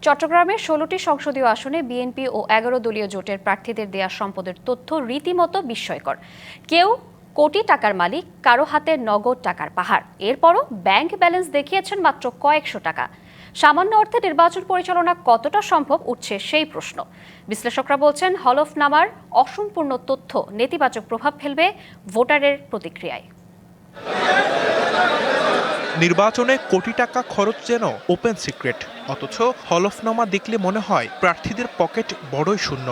চট্টগ্রামের ১৬টি সংসদীয় আসনে বিএনপি ও ১১ দলীয় জোটের প্রার্থীদের দেয়া সম্পদের তথ্য রীতিমতো বিস্ময়কর। কেউ কোটি টাকার মালিক, কারো হাতে নগদ টাকার পাহাড়, এরপরও ব্যাংক ব্যালেন্স দেখিয়েছেন মাত্র কয়েকশো টাকা। সামান্য অর্থে নির্বাচন পরিচালনা কতটা সম্ভব উঠছে সেই প্রশ্ন। বিশ্লেষকরা বলছেন, হলফনামার অসম্পূর্ণ তথ্য নেতিবাচক প্রভাব ফেলবে ভোটারের প্রতিক্রিয়ায়। নির্বাচনে কোটি টাকা খরচ যেন ওপেন সিক্রেট, অথচ হলফনামা দেখলে মনে হয় প্রার্থীদের পকেট বড়ই শূন্য।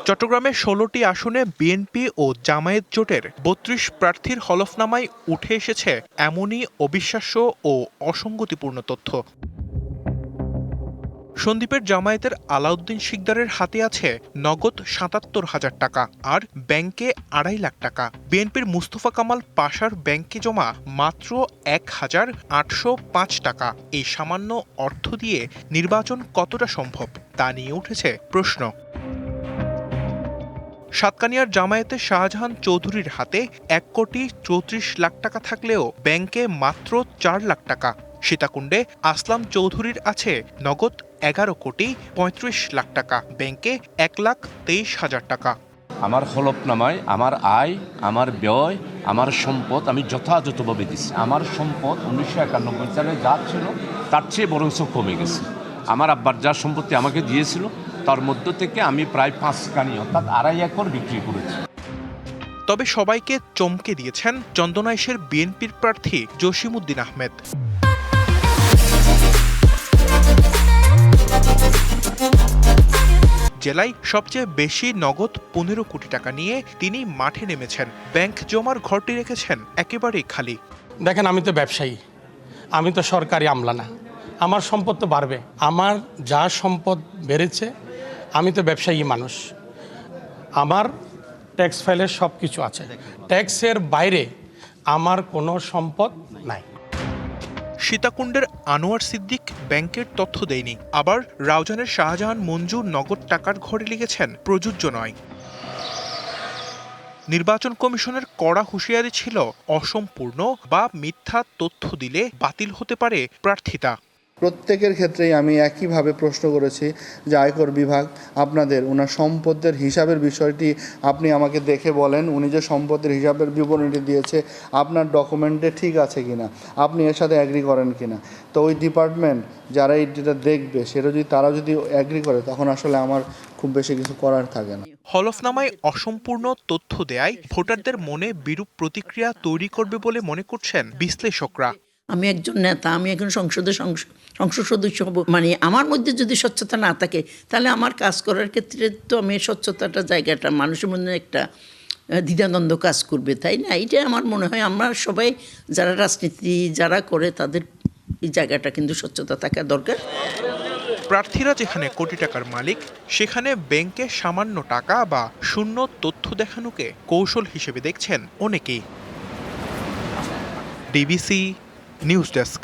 চট্টগ্রামের ১৬টি আসনে বিএনপি ও জামায়াত জোটের ৩২ প্রার্থীর হলফনামায় উঠে এসেছে এমনই অবিশ্বাস্য ও অসঙ্গতিপূর্ণ তথ্য। সন্দ্বীপের জামায়াতের আলাউদ্দিন শিকদারের হাতে আছে নগদ ৭৭,০০০ টাকা আর ব্যাংকে ২.৫ লাখ টাকা। বিএনপির মুস্তফা কামাল পাশার ব্যাংকে জমা মাত্র ১,৮০৫ টাকা। এই সামান্য অর্থ দিয়ে নির্বাচন কতটা সম্ভব তা নিয়ে উঠেছে প্রশ্ন। সাতকানিয়ার জামায়াতে শাহজাহান চৌধুরীর হাতে ১,৩৪,০০,০০০ টাকা থাকলেও ব্যাংকে মাত্র ৪ লাখ টাকা। সীতাকুণ্ডে আসলাম চৌধুরীর আছে নগদ ১১,৩৫,০০,০০০ টাকা, ব্যাংকে ১,২৩,০০০ টাকা। আমার হলফনামায় আমার আয়, আমার ব্যয়, আমার সম্পদ আমি যথাযথভাবে দিচ্ছি। আমার সম্পদ ১৯৯১ সালে যা ছিল তার চেয়ে বরঞ্চ কমে গেছে। আমার আব্বার যা সম্পত্তি আমাকে দিয়েছিল তার মধ্য থেকে আমি প্রায় ৫ কানি অর্থাৎ ২.৫ একর বিক্রি করেছি। তবে সবাইকে চমকে দিয়েছেন চন্দনাইশের বিএনপির প্রার্থী জসিমউদ্দিন আহমেদ। জেলায় সবচেয়ে বেশি নগদ ১৫ কোটি টাকা নিয়ে তিনি মাঠে নেমেছেন। ব্যাংক জমার ঘরটি রেখেছেন একেবারেই খালি। দেখেন, আমি তো ব্যবসায়ী, আমি তো সরকারি আমলা না। আমার সম্পদ তো বাড়বে। আমার যা সম্পদ বেড়েছে, আমি তো ব্যবসায়ী মানুষ, আমার ট্যাক্স ফাইলের সব কিছু আছে। ট্যাক্সের বাইরে আমার কোনো সম্পদ নাই। সীতাকুণ্ডের আনোয়ার সিদ্দিক ব্যাংকের তথ্য দেয়নি, আবার রাউজানের শাহজাহান মঞ্জু নগদ টাকার ঘরে লিখেছেন প্রযোজ্য নয়। নির্বাচন কমিশনের কড়া হুঁশিয়ারি ছিল, অসম্পূর্ণ বা মিথ্যা তথ্য দিলে বাতিল হতে পারে প্রার্থিতা। প্রত্যেকের ক্ষেত্রেই আমি একইভাবে প্রশ্ন করেছি যে আয়কর বিভাগ আপনাদের ওনার সম্পদের হিসাবের বিষয়টি আপনি আমাকে দেখে বলেন, উনি যে সম্পদের হিসাবের বিবরণীটি দিয়েছে আপনার ডকুমেন্টে ঠিক আছে কিনা, আপনি এর সাথে অ্যাগ্রি করেন কিনা। তো ওই ডিপার্টমেন্ট যারা এইটা দেখবে সেটা যদি তারা যদি অ্যাগ্রি করে তখন আসলে আমার খুব বেশি কিছু করার থাকে না। হলফনামায় অসম্পূর্ণ তথ্য দেয়ায় ভোটারদের মনে বিরূপ প্রতিক্রিয়া তৈরি করবে বলে মনে করছেন বিশ্লেষকরা। আমি একজন নেতা, আমি একজন সংসদ সদস্য হব, মানে আমার মধ্যে যদি স্বচ্ছতা না থাকে তাহলে আমার কাজ করার ক্ষেত্রে তো আমি স্বচ্ছতাটা জায়গাটা মানুষের মধ্যে একটা দ্বিধাদ্বন্দ্ব কাজ করবে, তাই না? এইটাই আমার মনে হয় আমরা সবাই যারা রাজনীতি যারা করে তাদের এই জায়গাটা কিন্তু স্বচ্ছতা থাকা দরকার। প্রার্থীরা যেখানে কোটি টাকার মালিক, সেখানে ব্যাংকে সামান্য টাকা বা শূন্য তথ্য দেখানোকে কৌশল হিসেবে দেখছেন অনেকেই। DBC news desk.